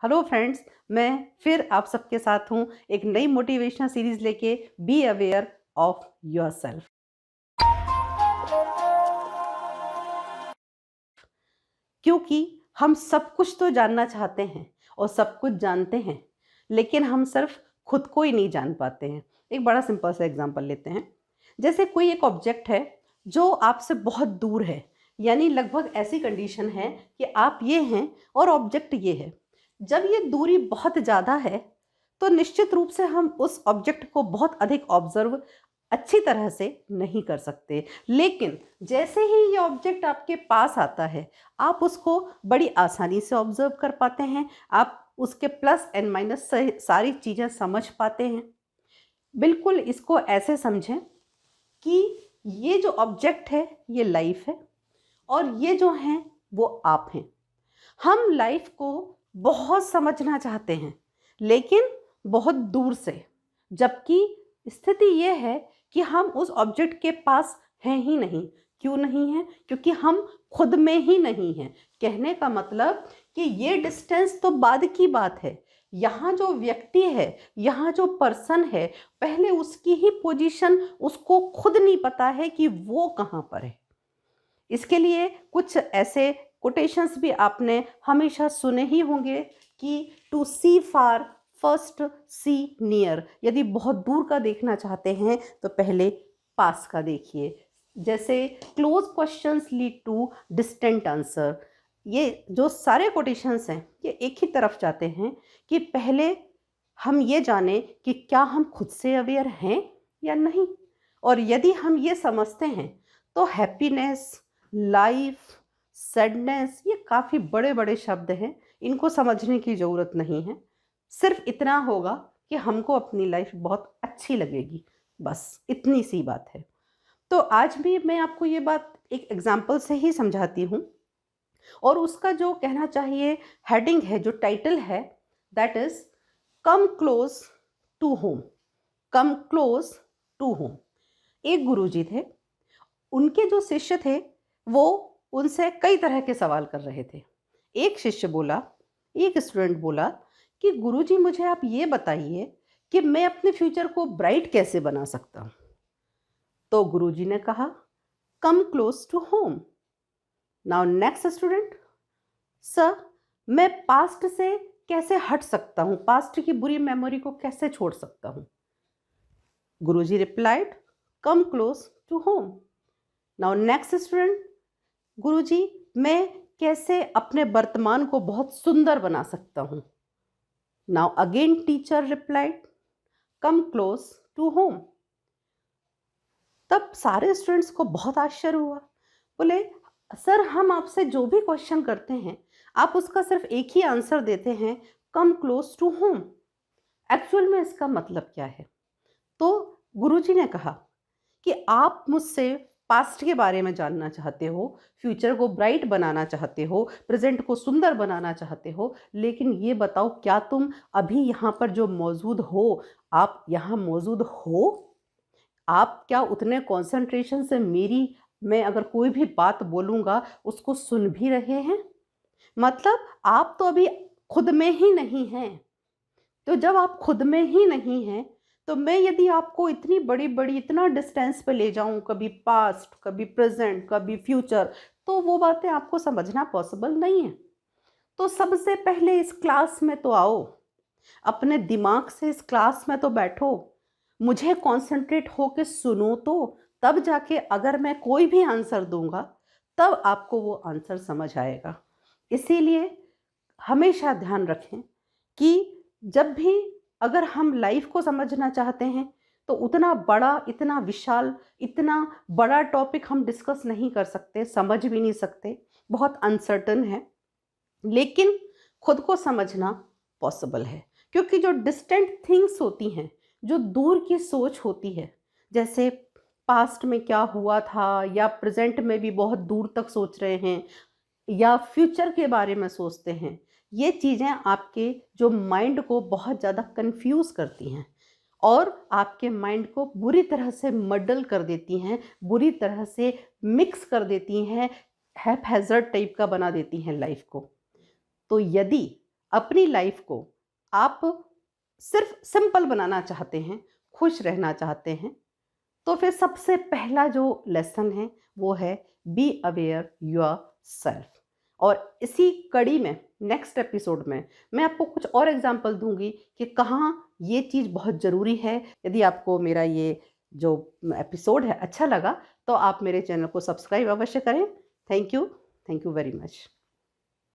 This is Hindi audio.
हेलो फ्रेंड्स, मैं फिर आप सबके साथ हूँ एक नई मोटिवेशनल सीरीज लेके। Be aware of yourself. क्योंकि हम सब कुछ तो जानना चाहते हैं और सब कुछ जानते हैं, लेकिन हम सिर्फ खुद को ही नहीं जान पाते हैं। एक बड़ा सिंपल सा एग्जांपल लेते हैं। जैसे कोई एक ऑब्जेक्ट है जो आपसे बहुत दूर है, यानी लगभग ऐसी कंडीशन है कि आप ये हैं और ऑब्जेक्ट ये है। जब ये दूरी बहुत ज़्यादा है तो निश्चित रूप से हम उस ऑब्जेक्ट को बहुत अधिक ऑब्जर्व अच्छी तरह से नहीं कर सकते। लेकिन जैसे ही ये ऑब्जेक्ट आपके पास आता है, आप उसको बड़ी आसानी से ऑब्जर्व कर पाते हैं। आप उसके प्लस एंड माइनस सारी चीज़ें समझ पाते हैं। बिल्कुल इसको ऐसे समझें कि ये जो ऑब्जेक्ट है ये लाइफ है और ये जो हैं वो आप हैं। हम लाइफ को बहुत समझना चाहते हैं, लेकिन बहुत दूर से। जबकि स्थिति ये है कि हम उस ऑब्जेक्ट के पास हैं ही नहीं। क्यों नहीं है? क्योंकि हम खुद में ही नहीं हैं। कहने का मतलब कि ये डिस्टेंस तो बाद की बात है। यहाँ जो व्यक्ति है, यहाँ जो पर्सन है, पहले उसकी ही पोजीशन उसको खुद नहीं पता है कि वो कहाँ पर है। इसके लिए कुछ ऐसे कोटेशंस भी आपने हमेशा सुने ही होंगे कि to see far first see near. यदि बहुत दूर का देखना चाहते हैं तो पहले पास का देखिए। जैसे close questions lead to distant answer. ये जो सारे कोटेशंस हैं ये एक ही तरफ जाते हैं कि पहले हम ये जाने कि क्या हम खुद से अवेयर हैं या नहीं। और यदि हम ये समझते हैं तो हैप्पीनेस, लाइफ, सैडनेस, ये काफ़ी बड़े बड़े शब्द हैं, इनको समझने की ज़रूरत नहीं है। सिर्फ इतना होगा कि हमको अपनी लाइफ बहुत अच्छी लगेगी, बस इतनी सी बात है। तो आज भी मैं आपको ये बात एक एग्जाम्पल से ही समझाती हूँ। और उसका जो कहना चाहिए हेडिंग है, जो टाइटल है, that is come close to home. Come close to home. एक गुरुजी थे, उनके जो शिष्य थे वो उनसे कई तरह के सवाल कर रहे थे। एक शिष्य बोला, एक स्टूडेंट बोला कि गुरुजी मुझे आप ये बताइए कि मैं अपने फ्यूचर को ब्राइट कैसे बना सकता हूँ। तो गुरुजी ने कहा, come close to home. Now next student, sir मैं पास्ट से कैसे हट सकता हूँ, पास्ट की बुरी मेमोरी को कैसे छोड़ सकता हूँ। Guruji replied, come close to home. Now next student, गुरुजी मैं कैसे अपने वर्तमान को बहुत सुंदर बना सकता हूँ। Now again teacher replied, come close to home. तब सारे स्टूडेंट्स को बहुत आश्चर्य हुआ। बोले, सर हम आपसे जो भी क्वेश्चन करते हैं आप उसका सिर्फ एक ही आंसर देते हैं, come close to home. Actual में इसका मतलब क्या है? तो गुरुजी ने कहा कि आप मुझसे पास्ट के बारे में जानना चाहते हो, फ्यूचर को ब्राइट बनाना चाहते हो, प्रेजेंट को सुंदर बनाना चाहते हो, लेकिन ये बताओ क्या तुम अभी यहाँ पर जो मौजूद हो, आप यहाँ मौजूद हो? आप क्या उतने कंसंट्रेशन से मैं अगर कोई भी बात बोलूँगा उसको सुन भी रहे हैं? मतलब आप तो अभी खुद में ही नहीं हैं। तो जब आप खुद में ही नहीं हैं, तो मैं यदि आपको इतनी बड़ी-बड़ी इतना डिस्टेंस पे ले जाऊँ, कभी पास्ट, कभी प्रेज़ेंट, कभी फ्यूचर, तो वो बातें आपको समझना पॉसिबल नहीं है। तो सबसे पहले इस क्लास में तो आओ, अपने दिमाग से इस क्लास में तो बैठो, मुझे कॉन्संट्रेट होके सुनो तो, तब जाके अगर मैं कोई भी आंसर दूँगा, तब आपको वो आंसर समझ आएगा। इसीलिए हमेशा ध्यान रखें कि जब भी अगर हम लाइफ को समझना चाहते हैं तो उतना बड़ा, इतना विशाल, इतना बड़ा टॉपिक हम डिस्कस नहीं कर सकते, समझ भी नहीं सकते, बहुत अनसर्टन है। लेकिन खुद को समझना पॉसिबल है, क्योंकि जो डिस्टेंट थिंग्स होती हैं, जो दूर की सोच होती है, जैसे पास्ट में क्या हुआ था या प्रेजेंट में भी बहुत दूर तक सोच रहे हैं या फ्यूचर के बारे में सोचते हैं, ये चीज़ें आपके जो माइंड को बहुत ज़्यादा कंफ्यूज करती हैं और आपके माइंड को बुरी तरह से मडल कर देती हैं, बुरी तरह से मिक्स कर देती हैं, हैपहैज़र्ड टाइप का बना देती हैं लाइफ को। तो यदि अपनी लाइफ को आप सिर्फ सिंपल बनाना चाहते हैं, खुश रहना चाहते हैं, तो फिर सबसे पहला जो लेसन है वो है बी अवेयर योरसेल्फ। और इसी कड़ी में नेक्स्ट एपिसोड में मैं आपको कुछ और एग्जांपल दूंगी कि कहाँ ये चीज़ बहुत ज़रूरी है। यदि आपको मेरा ये जो एपिसोड है अच्छा लगा तो आप मेरे चैनल को सब्सक्राइब अवश्य करें। Thank you very much.